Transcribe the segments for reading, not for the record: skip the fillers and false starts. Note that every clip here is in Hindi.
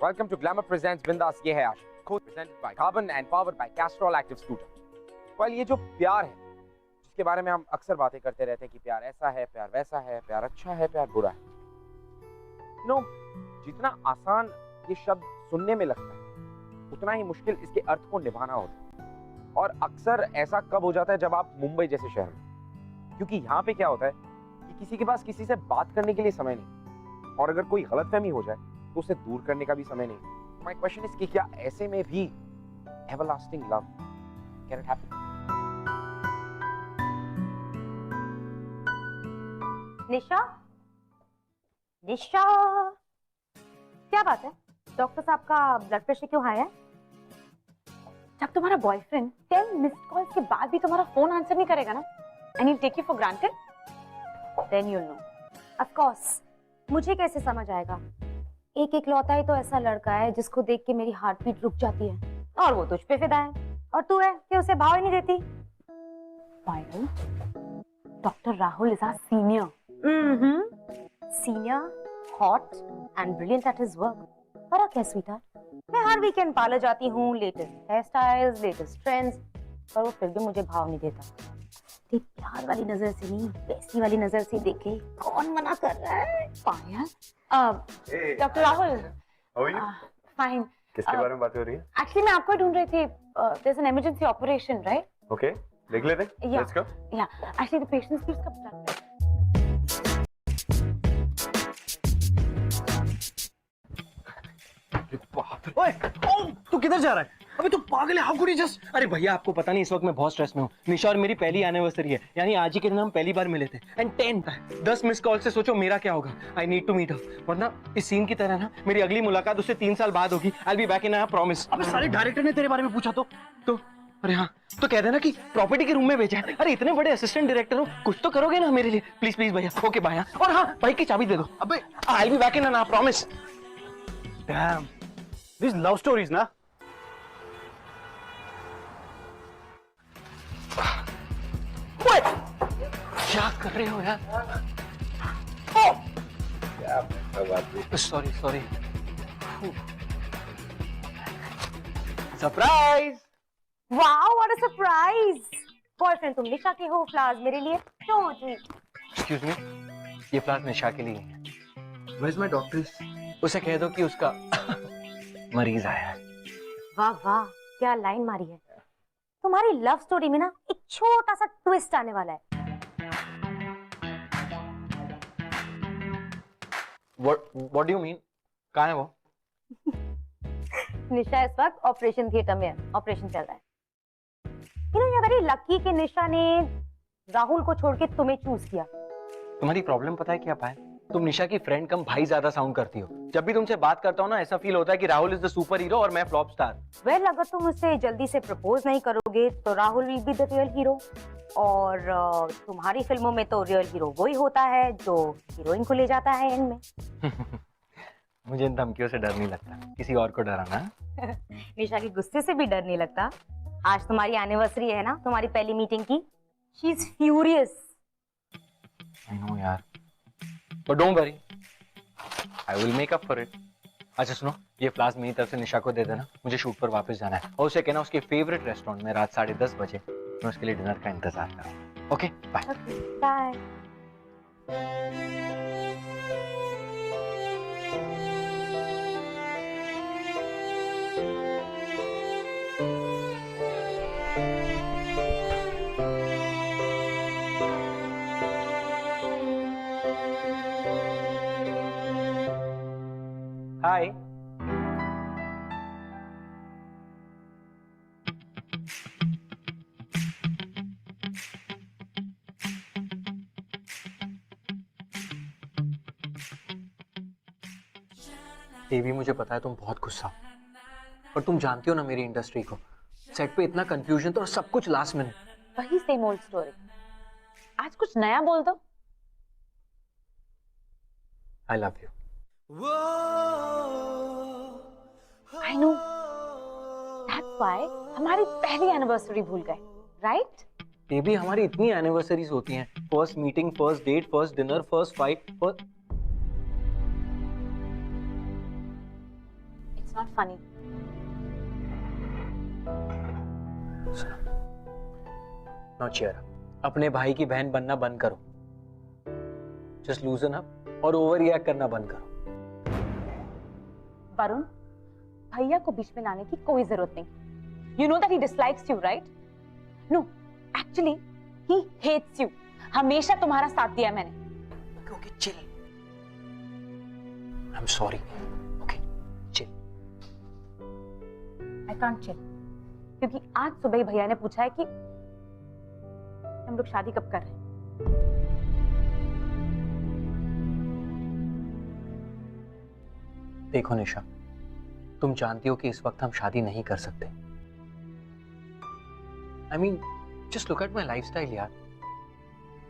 Welcome to Glamour Presents Bindas ये है आशिक, co-presented by Carbon and powered by Castrol Active Scooter. Well, ये जो प्यार है, जिसके बारे में हम अक्सर बातें करते रहते हैं कि प्यार ऐसा है, प्यार वैसा है, प्यार अच्छा है, प्यार बुरा है. You know, जितना आसान ये शब्द सुनने में लगता है, उतना ही मुश्किल इसके अर्थ को निभाना होता है. और अक्सर ऐसा कब हो जाता है जब आप मुंबई जैसे शहर में, क्योंकि यहाँ पे क्या होता है कि किसी के पास किसी से बात करने के लिए समय नहीं, और अगर कोई गलतफहमी हो जाए तो उसे दूर करने का भी समय नहीं. माय क्वेश्चन इज कि क्या ऐसे में भी everlasting love can it happen? Nisha, Nisha, क्या बात है? डॉक्टर साहब का ब्लड प्रेशर क्यों हाई है? जब तुम्हारा बॉयफ्रेंड 10 मिस्ड कॉल्स के बाद भी तुम्हारा फोन आंसर नहीं करेगा ना, and he take you for granted, then you know. Of course, मुझे कैसे समझ आएगा? एक इकलौता ही तो ऐसा लड़का है जिसको देख के मेरी हार्ट बीट रुक जाती है, और वो तुझ पे फिदा है, और तू है कि उसे भाव ही नहीं देती. Final, doctor Rahul is our senior. Senior, hot and brilliant at his work. फर्क है स्वीटहार्ट, मैं हर वीकेंड पार्लर जाती हूँ, latest hair styles, latest trends, पर वो फिर भी मुझे भाव नहीं देता. प्यार वाली नजर से नहीं, पैसी वाली नजर से देखे. कौन मना कर रहा है? Payal. Doctor Rahul. How are you? Fine. किसके बारे में बात हो रही है? एक्चुअली मैं आपको ढूंढ रही थी. There is an emergency operation, right? Okay, देख लेते हैं. Let's go. या एक्चुअली द पेशेंट नीड्स का ब्लड. ओए, तू किधर जा रहा है? अबे तू पागल है? How could you just? अरे भैया, आपको पता नहीं, इस वक्त मैं बहुत स्ट्रेस में हूँ. निशा और मेरी पहली एनिवर्सरी है, यानी आज ही के दिन हम पहली बार मिले थे. एंड 10 मिस कॉल से सोचो मेरा क्या होगा. I need to meet her, वरना इस सीन की तरह ना मेरी अगली मुलाकात उससे 3 साल बाद होगी. आई will be back in, I promise. अबे सारे डायरेक्टर ने तेरे बारे में पूछा तो अरे हाँ, तो कह देना कि प्रॉपर्टी के रूम में भेजा है. अरे इतने बड़े असिस्टेंट डायरेक्टर हो, कुछ तो करोगे ना मेरे लिए. प्लीज प्लीज भैया. Okay bye. और हाँ, बाइक की चाबी दे दो. अबे I will be back in, I promise. Damn, this love stories ना. क्या कर रहे हो यार? Sorry. Surprise. Wow, what a surprise. Boyfriend तुम निशा के हो, फ्लावर्स मेरे लिए. क्यों जी? एक्सक्यूज मी, ये फ्लावर्स निशा के लिए है. Where is my doctor? उसे कह दो कि उसका मरीज आया है. वाह वाह, क्या लाइन मारी है. तुम्हारी लव स्टोरी में ना एक छोटा सा ट्विस्ट आने वाला है. What do you mean? कहाँ है वो? निशा इस वक्त ऑपरेशन थिएटर में है. ऑपरेशन चल रहा है. You know, you're very lucky कि निशा ने राहुल को छोड़ के तुम्हें चूज किया. तुम्हारी प्रॉब्लम पता है क्या पाए? तुम निशा की फ्रेंड कम भाई ज्यादा साउंड करती हो. जब भी तुमसे बात करता हूँ ना, ऐसा फील होता है कि Rahul is the super hero और मैं फ्लॉप स्टार. वेल, अगर तुम उससे जल्दी से प्रपोज नहीं करोगे तो Rahul will be the real hero. और तुम्हारी फिल्मों में तो रियल हीरो वही होता है जो हीरोइन को ले जाता है एंड में. मुझे इन धमकियों से डर नहीं लगता. किसी और को डराना. निशा के गुस्से से भी डर नहीं लगता. आज तुम्हारी एनिवर्सरी है ना, तुम्हारी पहली मीटिंग की. She is furious. I know यार, but don't worry, I will make up for it. अच्छा सुनो, ये फ्लावर्स मेरी तरफ से निशा को दे देना. मुझे शूट पर वापस जाना है, और उसे कहना उसके फेवरेट रेस्टोरेंट में रात 10:30 बजे मैं उसके लिए डिनर का इंतजार करूँ. Okay bye. Bye. Hi. Devi, मुझे पता है तुम बहुत गुस्सा हो, पर तुम जानती हो ना मेरी इंडस्ट्री को. सेट पे इतना कंफ्यूजन तो, और सब कुछ लास्ट मिनट. वही सेम ओल्ड स्टोरी. आज कुछ नया बोल दो. I love you. I know, that's why हमारी पहली एनिवर्सरी भूल गए, राइट? बेबी, हमारी इतनी एनिवर्सरीज होती हैं. First meeting, first date, first dinner, first fight. It's not funny. Now cheer up. अपने भाई की बहन बनना बंद करो. Just loosen up और ओवर रिएक्ट करना बंद करो. वरुण, भैया को बीच में लाने की कोई जरूरत नहीं. You know that he dislikes you, right? No, actually, he hates you. हमेशा तुम्हारा साथ दिया मैंने. Okay, chill. I'm sorry. Okay, chill. I can't chill. क्योंकि आज सुबह ही भैया ने पूछा है कि हम लोग शादी कब कर रहे हैं. देखो निशा, तुम जानती हो कि इस वक्त हम शादी नहीं कर सकते. I mean, just look at my lifestyle, यार.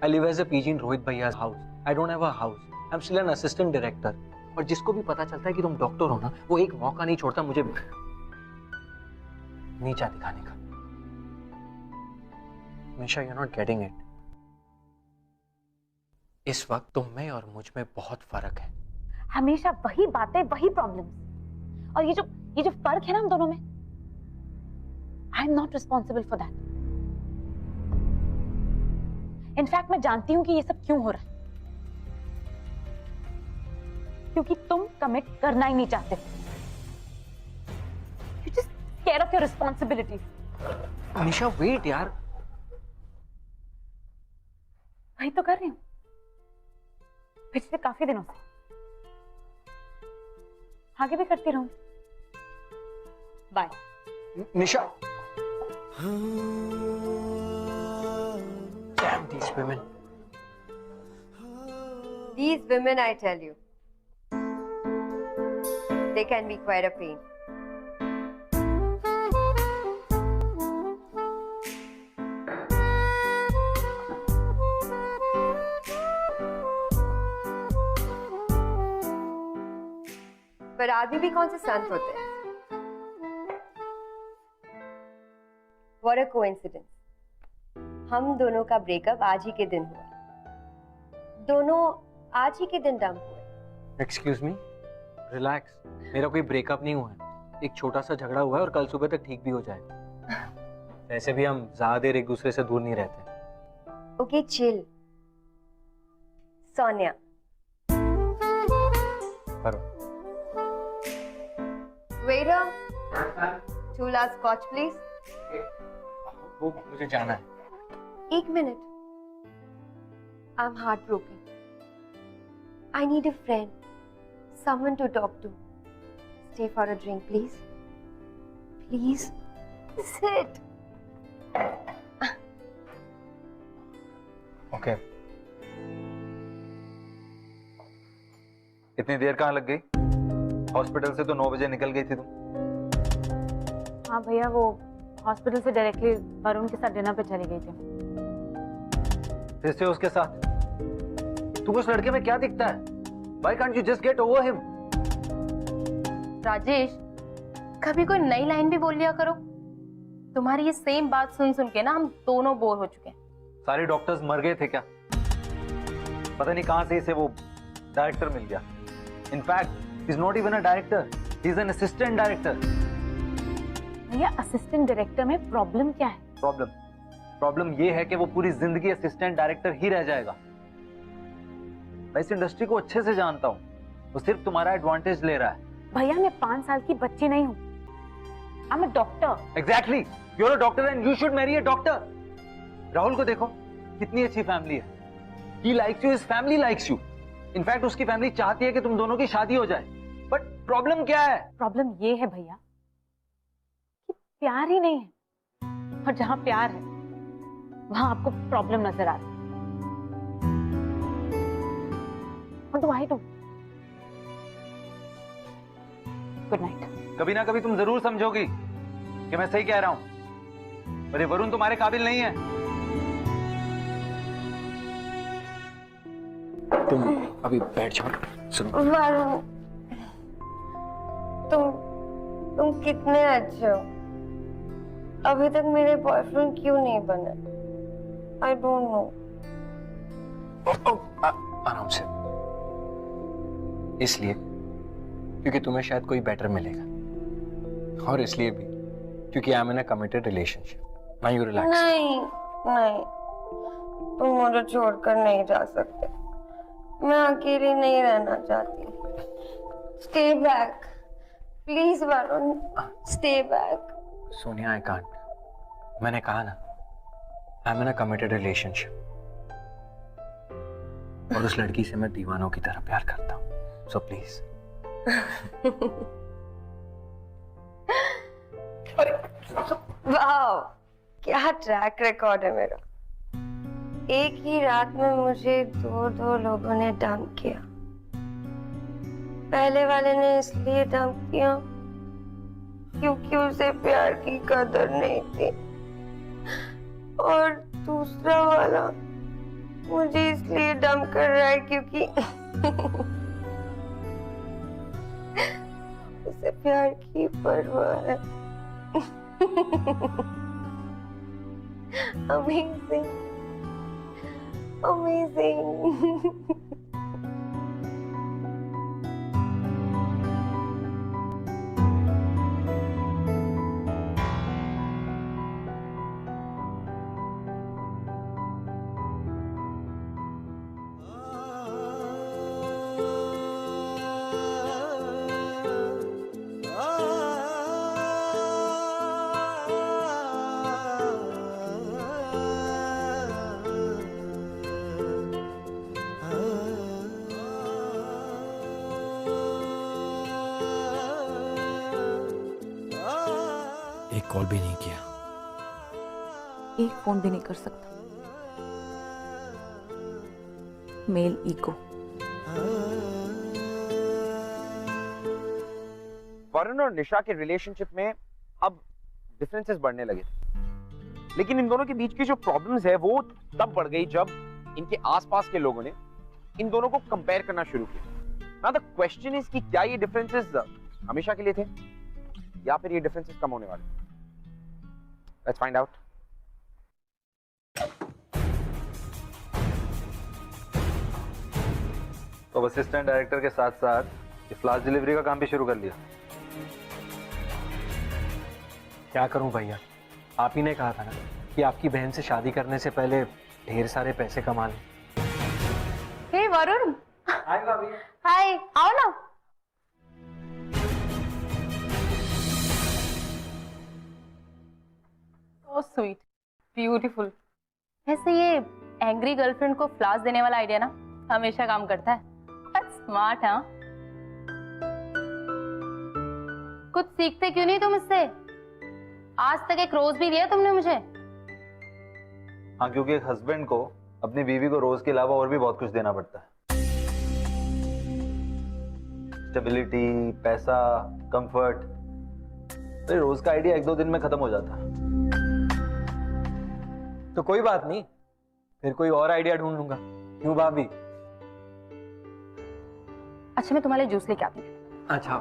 I live as a PG in Rohit Bhaiya's house. I don't have a house. I'm still an assistant director. और जिसको भी पता चलता है कि तुम डॉक्टर हो ना, वो एक मौका नहीं छोड़ता मुझे नीचा दिखाने का. निशा, you're not getting it. इस वक्त तुम में और मुझ में बहुत फर्क है. हमेशा वही बातें, वही प्रॉब्लम्स. और ये जो फर्क है ना हम दोनों में, I am not responsible for that. In fact मैं जानती हूं कि ये सब क्यों हो रहा है. क्योंकि तुम कमिट करना ही नहीं चाहते. You just care of your responsibility. Nisha, wait यार. वही तो कर रही हूं पिछले काफी दिनों से. आगे भी करती रहूं. Bye. Nisha. Damn these women. These women, I tell you, they can be quite a pain. पर आदमी भी कौन से संत होते हैं. What a coincidence. हम दोनों का ब्रेकअप आज ही के दिन हुआ. दोनों आज ही के दिन डंप हुए. Excuse me? Relax. मेरा कोई ब्रेकअप नहीं हुआ है. एक छोटा सा झगड़ा हुआ है और कल सुबह तक ठीक भी हो जाएगा. वैसे भी हम ज्यादा देर एक दूसरे से दूर नहीं रहते. Okay, chill. सोनिया. पर Waiter, 2 glass scotch, please. वो मुझे जाना है. एक minute. I'm heartbroken. I need a friend, someone to talk to. Stay for a drink, please. Please, sit. Okay. इतनी देर कहाँ लग गई? हॉस्पिटल से तो 9 बजे निकल गई थी तुम. हाँ भैया, वो हॉस्पिटल से डायरेक्टली वरुण के साथ डिनर पे चली गई थी. फिर से उसके साथ? तुम उस लड़के में क्या दिखता है? Why can't you just get over him? Rajesh, कभी कोई नई लाइन भी बोल लिया करो. तुम्हारी ये सेम बात सुन सुन के ना हम दोनों बोर हो चुके हैं. सारे डॉक्टर्स मर गए थे क्या? पता नहीं कहां से इसे वो डायरेक्टर मिल गया. In fact he is not even a director. He is an assistant director. भैया, असिस्टेंट डायरेक्टर में प्रॉब्लम क्या है? प्रॉब्लम ये है कि वो पूरी जिंदगी असिस्टेंट डायरेक्टर ही रह जाएगा. मैं इस इंडस्ट्री को अच्छे से जानता हूँ. वो सिर्फ तुम्हारा एडवांटेज ले रहा है. भैया, मैं 5 साल की बच्ची नहीं हूँ. I am a doctor. Exactly. You're a doctor and you should marry a doctor. Rahul को देखो, कितनी अच्छी फैमिली है. He likes you, his family likes you. In fact उसकी फैमिली चाहती है कि तुम दोनों की शादी हो जाए. बट प्रॉब्लम क्या है? प्रॉब्लम ये है भैया कि प्यार ही नहीं है. और जहां प्यार है वहां आपको प्रॉब्लम नजर आ रही है. What do I do? Good night. कभी ना कभी तुम जरूर समझोगी कि मैं सही कह रहा हूं. पर ये वरुण तुम्हारे काबिल नहीं है. तुम अभी बैठ जाओ. सुनो, वरुण, तुम कितने अच्छे हो. अभी तक मेरे बॉयफ्रेंड क्यों नहीं बने? I don't know. आराम से. इसलिए क्योंकि तुम्हें शायद कोई बेटर मिलेगा. और इसलिए भी क्योंकि I am in a committed relationship. Now you relax. नहीं नहीं, तुम मुझे छोड़कर नहीं जा सकते. मैं अकेली नहीं रहना चाहती. Stay back please Varun, stay back. Sonia, I can't. मैंने कहा ना, I am in a committed relationship. और उस लड़की से मैं दीवानों की तरह प्यार करता हूँ. So please. वाह, क्या ट्रैक रिकॉर्ड है मेरा. एक ही रात में मुझे दो लोगों ने डंप किया. पहले वाले ने इसलिए डंप किया क्योंकि उसे प्यार की कदर नहीं थी, और दूसरा वाला मुझे इसलिए डंप कर रहा है क्योंकि उसे प्यार की परवाह है. Amazing. Amazing. एक कॉल भी नहीं किया. एक फोन भी नहीं कर सकता. Male ego. वरुण और निशा के रिलेशनशिप में अब डिफरेंसेस बढ़ने लगे, लेकिन इन दोनों के बीच की जो प्रॉब्लम्स है वो तब बढ़ गई जब इनके आसपास के लोगों ने इन दोनों को कंपेयर करना शुरू किया. नाउ द क्वेश्चन इज कि क्या ये डिफरेंसेस हमेशा के लिए थे या फिर ये डिफरेंसेस कम होने वाले. Let's find out. तो अब असिस्टेंट डायरेक्टर के साथ साथ ये फ्लाश डिलीवरी का काम भी शुरू कर लिया. क्या करूं भैया, आप ही ने कहा था ना कि आपकी बहन से शादी करने से पहले ढेर सारे पैसे कमा लें. हे वरुण. हाय भाभी. हाय, आओ ना. So sweet, beautiful. वैसे ये एंग्री गर्लफ्रेंड को फ्लावर्स देने वाला आइडिया ना हमेशा काम करता है. स्मार्ट. हाँ, कुछ सीखते क्यों नहीं तुम इससे? आज तक एक रोज भी दिया तुमने मुझे. हाँ, क्योंकि एक हस्बैंड को अपनी बीवी को रोज के अलावा और भी बहुत कुछ देना पड़ता है. स्टेबिलिटी, पैसा, कंफर्ट. तो रोज का आइडिया 1-2 दिन में खत्म हो जाता है. तो कोई बात नहीं, फिर कोई और आइडिया ढूंढ लूंगा. क्यों भाभी? अच्छा, मैं तुम्हारे लिए जूस लेके आती हूँ. अच्छा.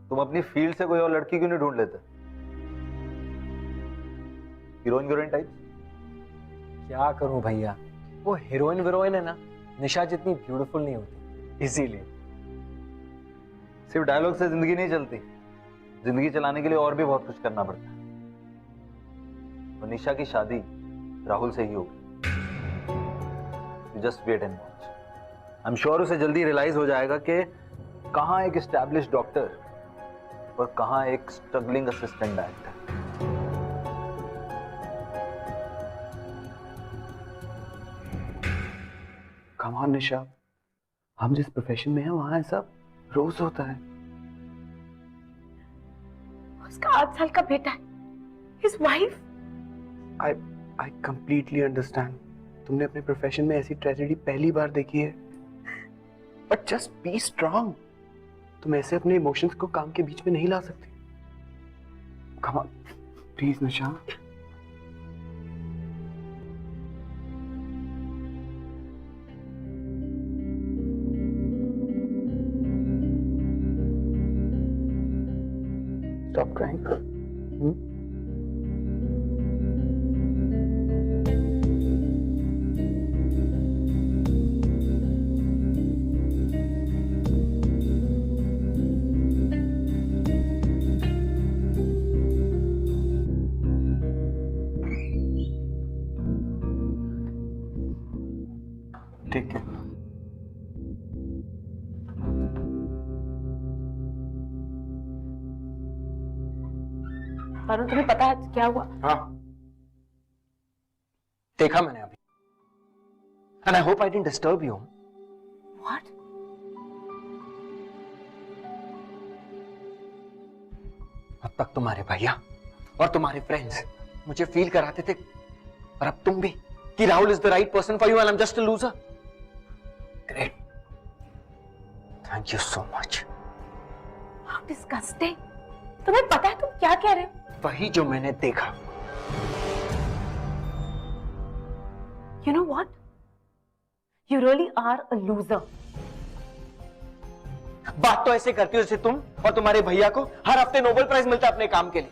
तुम अपनी फील्ड से कोई और लड़की क्यों नहीं ढूंढ लेते? Heroine type. क्या करूं भैया, वो हीरोइन है ना, निशा जितनी ब्यूटीफुल नहीं होती, इसीलिए. सिर्फ डायलॉग से जिंदगी नहीं चलती. जिंदगी चलाने के लिए और भी बहुत कुछ करना पड़ता है. और निशा की शादी राहुल से ही होगी. Just wait and watch. I am sure उसे जल्दी रियलाइज हो जाएगा कि कहां एक एस्टैब्लिश्ड डॉक्टर और कहां एक struggling assistant director. Come on Nisha, हम जिस प्रोफेशन में हैं वहां ऐसा रोज होता है. उसका 8 साल का बेटा है. His wife. I completely understand. तुमने अपने प्रोफेशन में ऐसी ट्रेजेडी पहली बार देखी है. But just be strong. तुम ऐसे अपने इमोशंस को काम के बीच में नहीं ला सकती. Come on please Nisha. Stop crying. Varun तुम्हें पता है क्या हुआ? हाँ, देखा मैंने अभी। And I hope I didn't disturb you. What? अब तक तुम्हारे भैया और तुम्हारे फ्रेंड्स मुझे फील कराते थे, और अब तुम भी, कि Rahul is the right person for you and I am just a loser. Great, thank you so much. How disgusting! तुम्हें पता है तुम क्या कह रहे हो? वही जो मैंने देखा। You know what? You really are a loser. बात तो ऐसे करती हो जैसे तुम और तुम्हारे भैया को हर हफ्ते नोबेल प्राइज मिलता है अपने काम के लिए।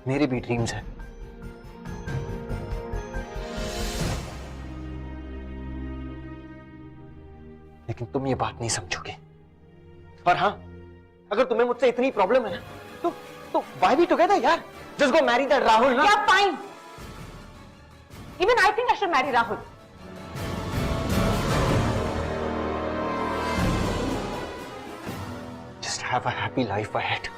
मेरी भी ड्रीम्स है, लेकिन तुम ये बात नहीं समझोगे। और हाँ, अगर तुम्हें मुझसे इतनी प्रॉब्लम है ना, तो व्हाई बी टुगेदर यार? Just go Mary that Rahul ना। Yeah, fine. Even I think I should marry Rahul. Just have a happy life ahead.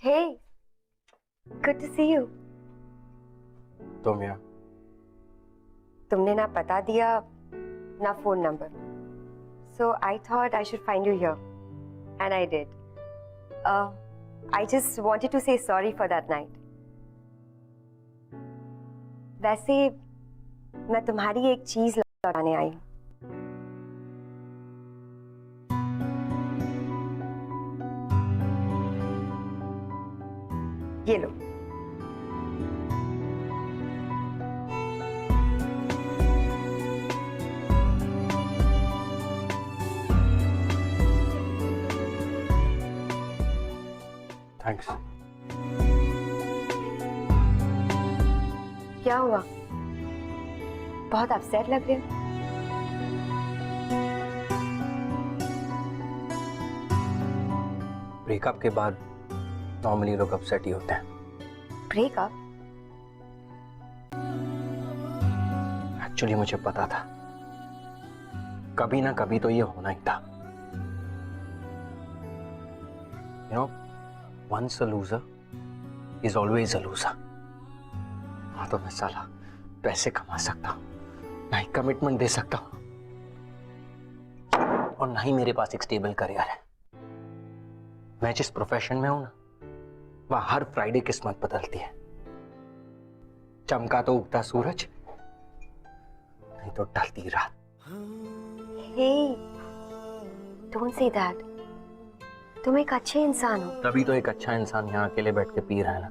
Hey, good to see you. तुम यार, तुमने ना पता दिया ना phone number, so I thought I should find you here, and I did. I just wanted to say sorry for that night. वैसे मैं तुम्हारी एक चीज लौटाने आई हूँ। ये लो। थैंक्स। क्या हुआ? बहुत अपसेट लग रहे हो। ब्रेकअप के बाद नॉर्मली लोग अपसेट ही होते हैं। ब्रेकअप? एक्चुअली मुझे पता था कभी ना कभी तो ये होना ही था। You know, once a loser is always a loser. हाँ, तो मैं साला पैसे कमा सकता हूँ, ना ही कमिटमेंट दे सकता हूँ, और ना ही मेरे पास एक स्टेबल करियर है। मैं जिस प्रोफेशन में हूं ना, वहां हर फ्राइडे किस्मत बदलती है। चमका तो उगता सूरज, नहीं तो ढलती रात। Hey, don't say that. तुम एक अच्छे इंसान हो। तभी तो एक अच्छा इंसान यहाँ अकेले बैठ के पी रहा है ना।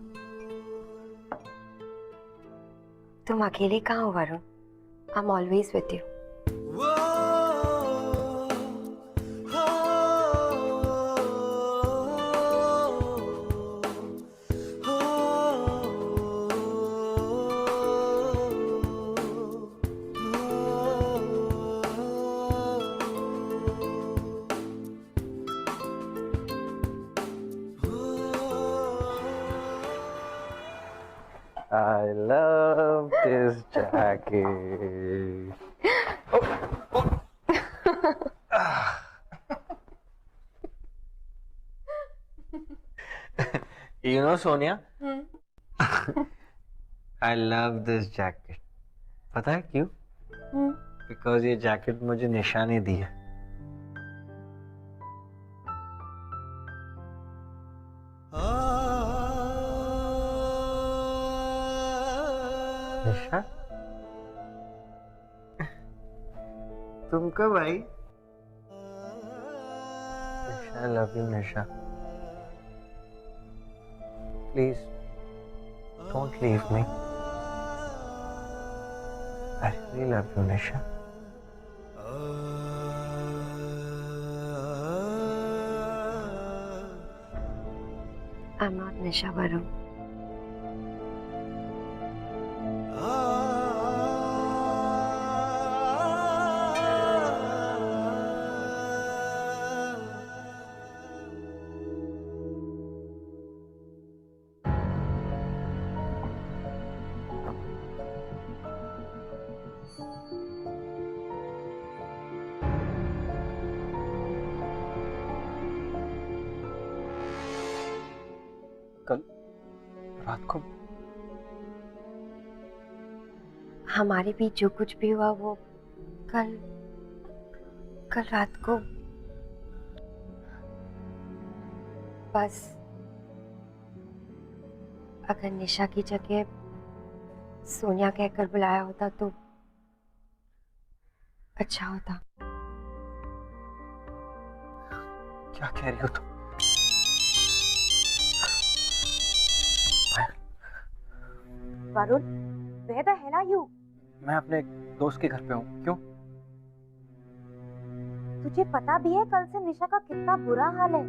तुम अकेले कहाँ हो Varun? I'm always with you. I love this jacket. You know, Sonia, I love this jacket. पता है क्यों? Because ये जैकेट मुझे निशा ने दी है। निशा, तुम कब आई? निशा, I love you, Nisha. Please, don't leave me. I really love you, Nisha. I'm not Nisha Varun. कल रात को हमारे बीच जो कुछ भी हुआ वो कल रात को बस अगर निशा की जगह सोनिया कहकर बुलाया होता तो अच्छा होता। क्या कह रही हो तुम? Varun, where the hell are you? मैं अपने दोस्त के घर पे हूँ। क्यों? तुझे पता भी है कल से निशा का कितना बुरा हाल है।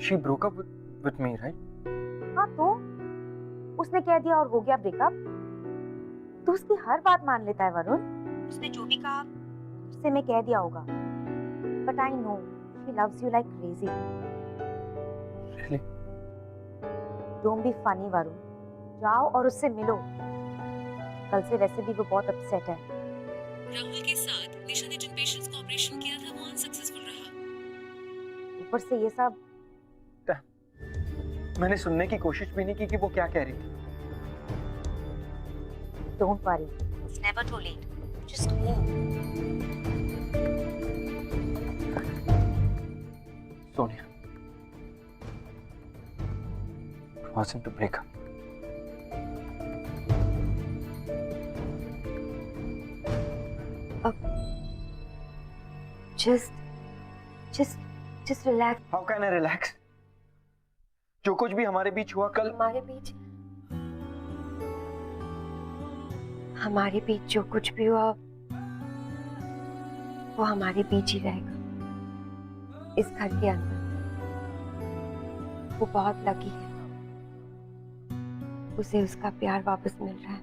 She broke up with me, right? हाँ तो उसने कह दिया और हो गया ब्रेकअप। तू उसकी हर बात मान लेता है वरुण। उसने जो भी कहा उससे मैं कह दिया होगा। But I know she loves you like crazy. Really? Don't be funny Varun. जाओ और उससे मिलो। कल से वैसे भी वो बहुत अपसेट है। राहुल के साथ निशा ने जिन पेशेंट्स को ऑपरेशन किया था वो अनसक्सेसफुल रहा। ऊपर से ये सब। मैंने सुनने की कोशिश भी नहीं की कि वो क्या कह रही थी। Don't worry, it's never too late. Just go. Sonia, it wasn't to break up. Just relax. How can I relax? जो कुछ भी हमारे बीच हुआ कल, हमारे बीच जो कुछ भी हुआ वो हमारे बीच ही रहेगा। इस घर के अंदर वो बहुत लकी है, उसे उसका प्यार वापस मिल रहा है।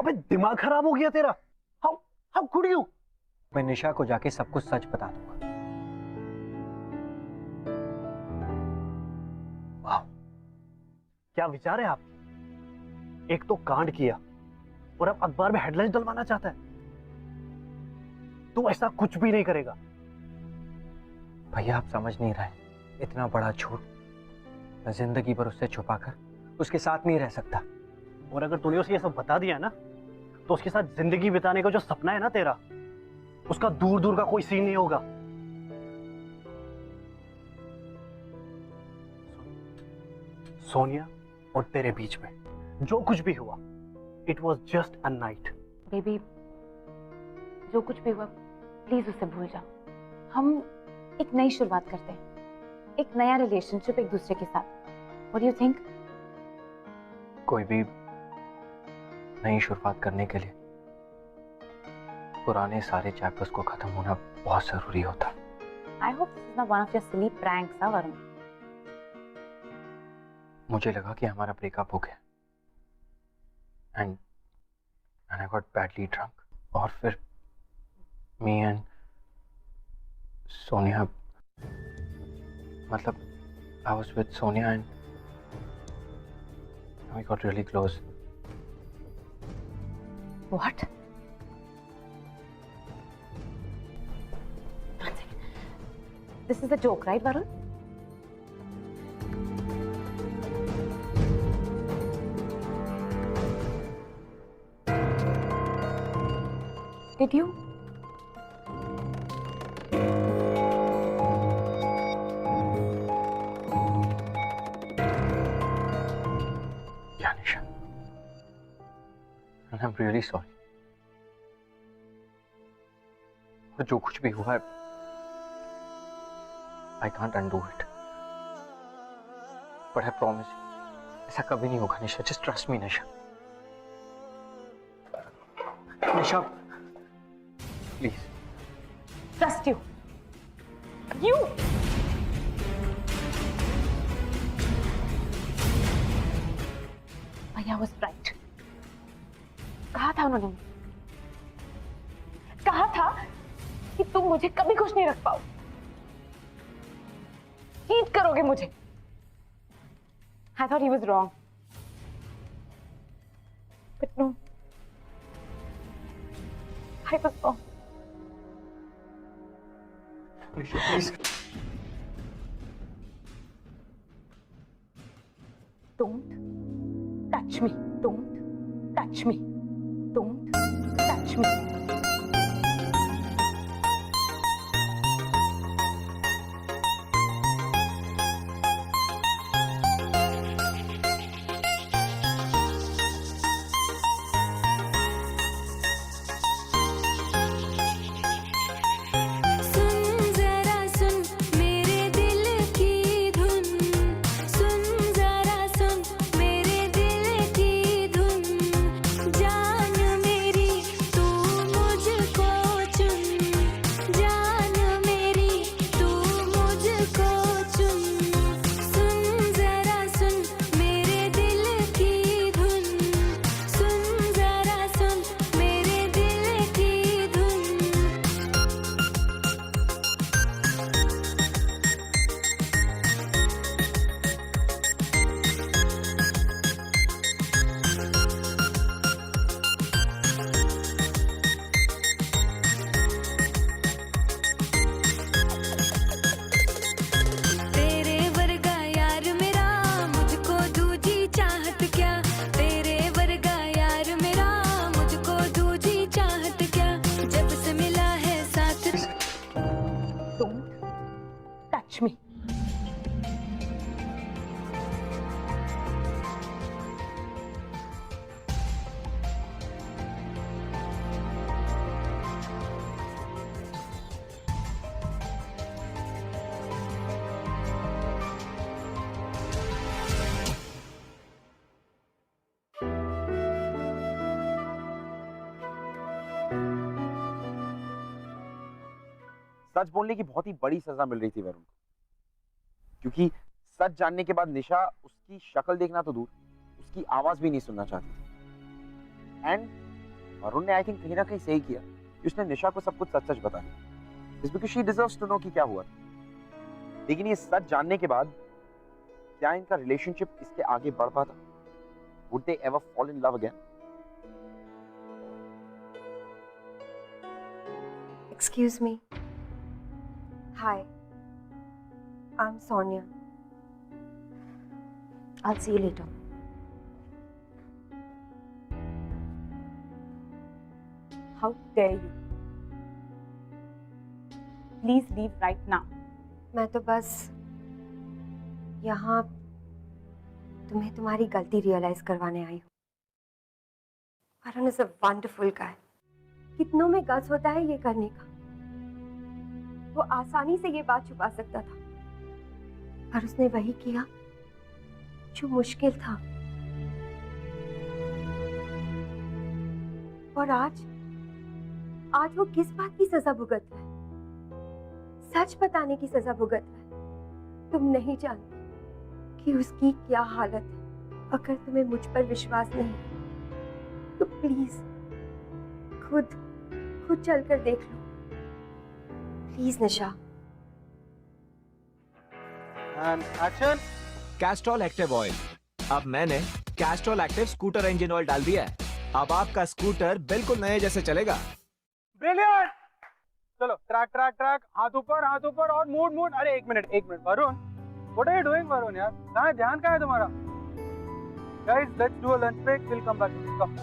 अबे दिमाग खराब हो गया तेरा? How could you? मैं निशा को जाके सब कुछ सच बता दूंगा। वाह, क्या विचार है आप? एक तो कांड किया और अब अखबार में हेडलाइंस डलवाना चाहता है। तू ऐसा कुछ भी नहीं करेगा। भैया आप समझ नहीं रहे, इतना बड़ा झूठ मैं जिंदगी भर उससे छुपाकर उसके साथ नहीं रह सकता। और अगर तूने उसे ये सब बता दिया ना तो उसके साथ जिंदगी बिताने का जो सपना है ना तेरा, उसका दूर दूर का कोई सीन नहीं होगा। सोनिया और तेरे बीच में जो कुछ भी हुआ, it was just a night. Baby, जो कुछ भी हुआ प्लीज उसे भूल जाओ। हम एक नई शुरुआत करते हैं, एक नया रिलेशनशिप एक दूसरे के साथ। What do you think? कोई भी नई शुरुआत करने के लिए पुराने सारे चैप्टर्स को खत्म होना बहुत जरूरी होता। I hope this is not one of your silly pranks, Varun. मुझे लगा कि हमारा ब्रेकअप हो गया and I got badly drunk और फिर मी एंड सोनिया, मतलब I was with Sonia and we got really close. What? This is a joke, right, Varun? Did you? Yeah, Nisha. And I'm really sorry. और जो कुछ भी हुआ है, I can't undo it. But I promise you, ऐसा कभी नहीं होगा निशा. Just trust me, Nisha. Nisha, please. Trust you. You! Arya was right. कहा था उन्होंने, कहा था कि तुम मुझे कभी खुश नहीं रख पाओ, चीट करोगे मुझे. I thought he was wrong. But no. I was wrong. Please. Don't touch me. Don't touch me. Don't touch me. Touch me. सच बोलने की बहुत ही बड़ी सजा मिल रही थी वरुण को, क्योंकि सच जानने के बाद निशा उसकी शक्ल देखना तो दूर, उसकी आवाज भी नहीं सुनना चाहती थी. एंड वरुण ने आई थिंक कहीं ना कहीं सही किया कि उसने निशा को सब कुछ सच सच बता दिया. It's because she deserves to know कि क्या हुआ. लेकिन ये सच जानने के बाद क्या इनका रिलेशनशिप इसके आगे बढ़ पाता? Would they ever fall in love again? Excuse me. Hi. I'm Sonia. I'll see you later. How dare you? Please leave right now. मैं तो बस यहाँ तुम्हें तुम्हारी गलती रियलाइज करवाने आई हूँ. Varun is a wonderful guy. कितनों में गट्स होता है ये करने का. वो आसानी से ये बात छुपा सकता था, पर उसने वही किया जो मुश्किल था. और आज वो किस बात की सजा भुगत रहा है? सच बताने की सजा भुगत रहा है. तुम नहीं जानती कि उसकी क्या हालत है. अगर तुम्हें मुझ पर विश्वास नहीं है तो प्लीज खुद चलकर देख लो. Please Nisha. Action. Castrol active oil. अब मैंने Castrol active scooter engine oil डाल दिया है. अब आपका स्कूटर बिल्कुल नए जैसे चलेगा. ब्रिलियंट. चलो ट्रैक ट्रैक ट्रैक, हाथ ऊपर और मूड. अरे एक minute Varun, what are you doing Varun यार? कहाँ है ध्यान, कहाँ है तुम्हारा? Guys let's do a lunch break, will come back. Come.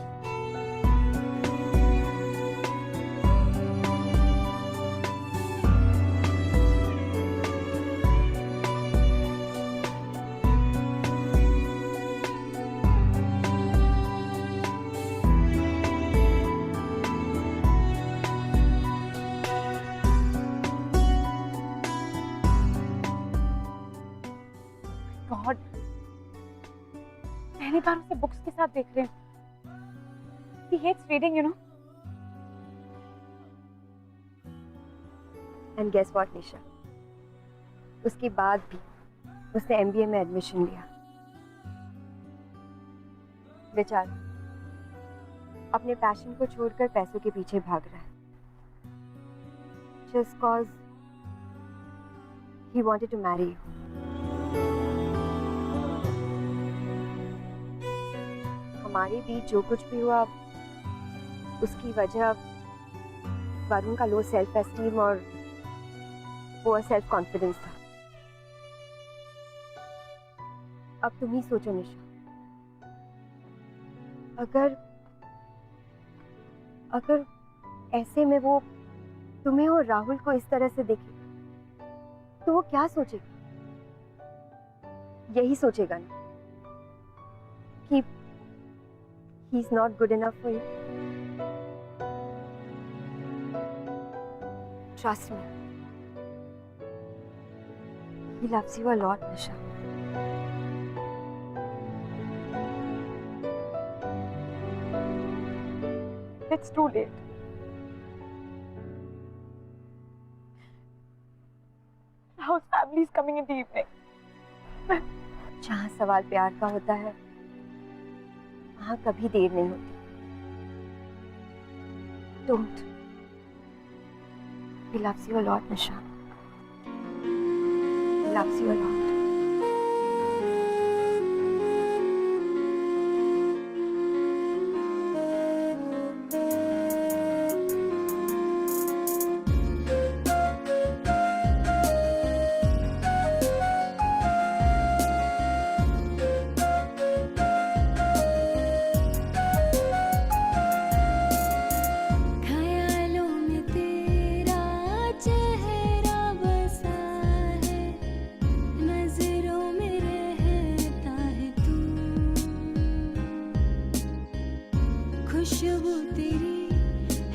God, पहली बार उसे बुक्स के साथ देख रहे हैं. He hates reading, you know. And guess what Nisha, उसके बाद भी उसने एमबीए में एडमिशन लिया. बेचारा अपने पैशन को छोड़कर पैसों के पीछे भाग रहा है, just cause he wanted to marry you. हमारे बीच जो कुछ भी हुआ उसकी वजह वरुण का लो सेल्फ एस्टीम और पुअर सेल्फ कॉन्फिडेंस था। अब तुम ही सोचो निशा, अगर ऐसे में वो तुम्हें और राहुल को इस तरह से देखे तो वो क्या सोचेगा? यही सोचेगा ना कि he is not good enough for you. Trust me, he loves you a lot, Nisha. It's too late. How's family is coming in the evening? जहाँ सवाल प्यार का होता है वहाँ कभी देर नहीं होती। Don't. He loves you a lot, Nisha. He loves you a lot. खुशबू तेरी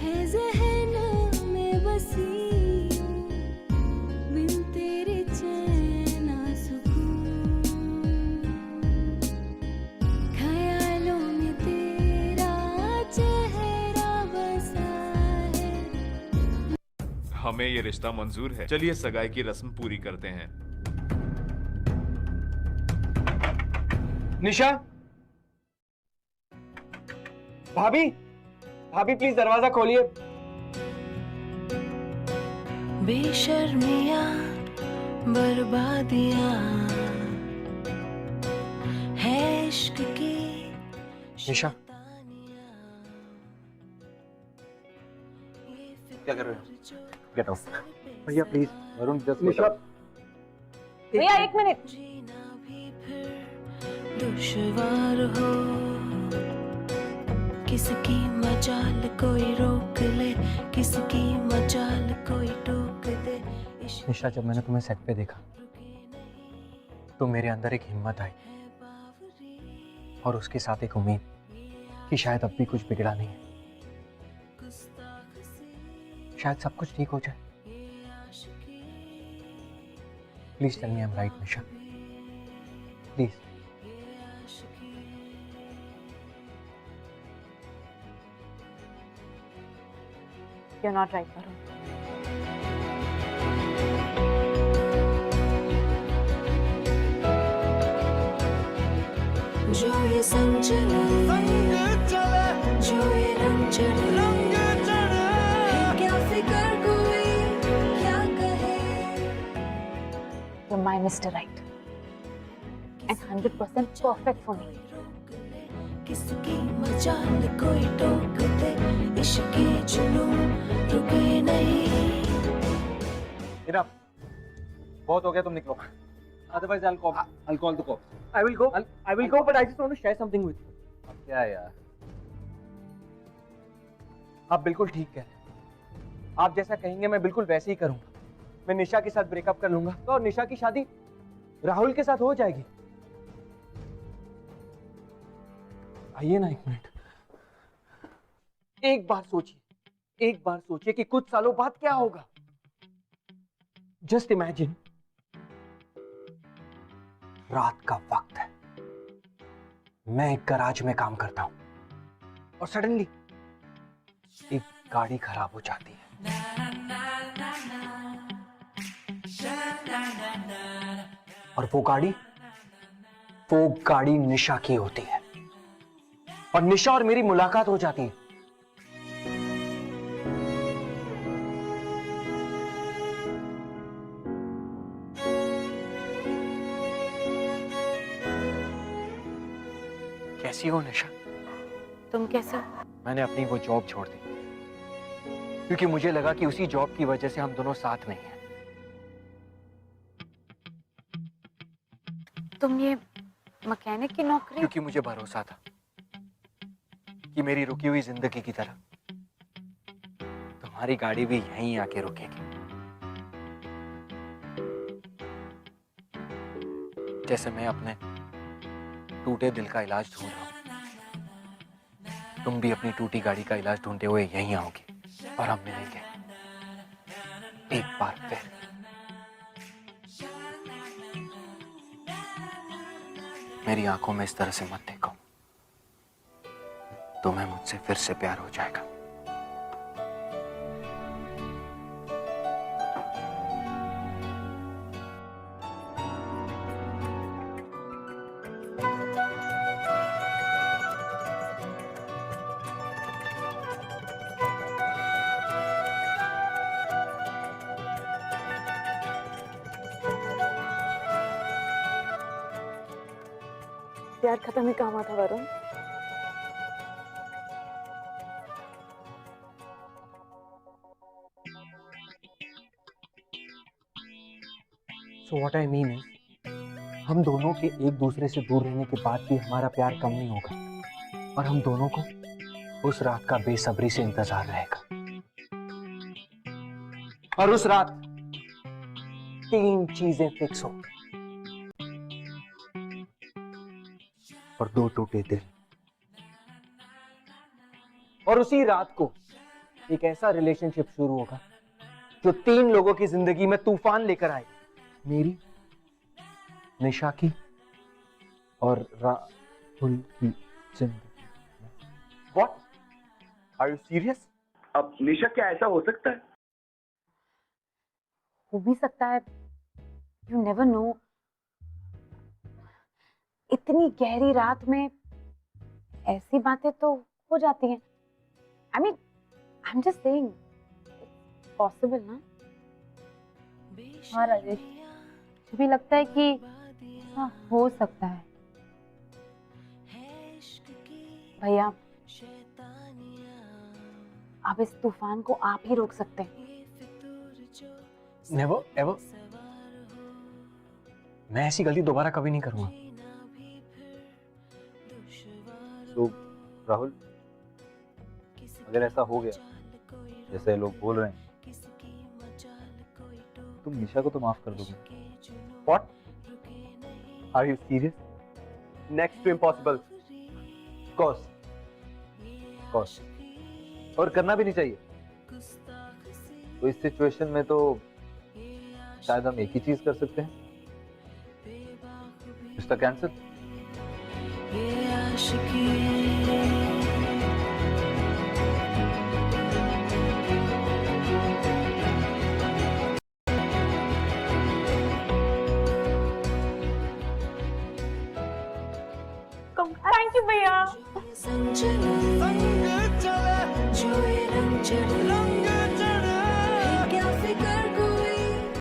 है ज़हन में बसी, बिन तेरे चैन ना सुकून, ख्यालों में तेरा चेहरा बसा है। हमें ये रिश्ता मंजूर है, चलिए सगाई की रस्म पूरी करते हैं। निशा, भाभी, भाभी प्लीज दरवाजा खोलिए। बेशर्मियां बर्बादियां है इश्क की। निशा, क्या कर रहे हो? Get out. भैया प्लीज। वरुण जस्ट निशा, भैया 1 मिनट। जीना भी फिर दुश्वार हो, किसकी मजाल कोई रोक ले, किसकी मजाल कोई टोक दे। निशा, जब मैंने तुम्हें सेट पे देखा तो मेरे अंदर एक हिम्मत आई और उसके साथ एक उम्मीद कि शायद अब भी कुछ बिगड़ा नहीं है, शायद सब कुछ ठीक हो जाए। Please tell me I am right Nisha, please. You're not right, Varun. जो ये संग चले, जो ये रंग चढ़े, फिर क्या फिक्र कोई क्या कहे। You're my Mr. Right. And 100% perfect for me. किसकी मजाल कोई टोक दे, इश्क के जुनून रुके नहीं। इनफ, बहुत हो गया, तुम निकलो। Otherwise I'll call the cops. I will go, but I just want to share something with you. क्या यार? आप बिल्कुल ठीक कह रहे हैं। आप जैसा कहेंगे मैं बिल्कुल वैसे ही करूंगा। मैं निशा के साथ ब्रेकअप कर लूंगा और निशा की शादी राहुल के साथ हो जाएगी। आइए ना 1 मिनट। एक बार सोचिए कि कुछ सालों बाद क्या होगा। जस्ट इमेजिन, रात का वक्त है, मैं एक गराज में काम करता हूं और सडनली एक गाड़ी खराब हो जाती है। और वो गाड़ी निशा की होती है। और निशा और मेरी मुलाकात हो जाती है। कैसी हो निशा? तुम कैसे हो? मैंने अपनी वो जॉब छोड़ दी क्योंकि मुझे लगा कि उसी जॉब की वजह से हम दोनों साथ नहीं हैं। तुम ये मैकेनिक की नौकरी? क्योंकि मुझे भरोसा था कि मेरी रुकी हुई जिंदगी की तरह तुम्हारी गाड़ी भी यहीं आके रुकेगी। जैसे मैं अपने टूटे दिल का इलाज ढूंढ रहा हूं, तुम भी अपनी टूटी गाड़ी का इलाज ढूंढते हुए यहीं आओगे और हम मिलेंगे एक बार फिर। मेरी आंखों में इस तरह से मत देखो, तुम्हें मुझसे फिर से प्यार हो जाएगा। प्यार खत्म ही काम आता Varun. So what I mean is, हम दोनों के एक दूसरे से दूर रहने के बाद भी हमारा प्यार कम नहीं होगा और हम दोनों को उस रात का बेसब्री से इंतजार रहेगा। और उस रात 3 चीजें फिक्स हो और 2 टूटे दिल। और उसी रात को एक ऐसा रिलेशनशिप शुरू होगा जो 3 लोगों की जिंदगी में तूफान लेकर आए, मेरी, निशा की और राहुल की जिंदगी। What? Are you serious? अब निशा क्या ऐसा हो सकता है? हो भी सकता है, यू नेवर नो। इतनी गहरी रात में ऐसी बातें तो हो जाती हैं। I mean, I am just saying, possible ना? हाँ राजेश, मुझे भी लगता है कि हाँ हो सकता है। भैया, अब इस तूफान को आप ही रोक सकते हैं। Never ever. मैं ऐसी गलती दोबारा कभी नहीं करूंगा। तो राहुल, अगर ऐसा हो गया जैसे लोग बोल रहे हैं, तुम निशा को तो माफ कर दोगे? What? Are you serious? Next to impossible. Course और करना भी नहीं चाहिए। तो इस सिचुएशन में तो शायद हम एक ही चीज कर सकते हैं, रिश्ता कैंसिल। ये आशिकी थैंक यू भैया। संग चले जो ये रंग चढ़े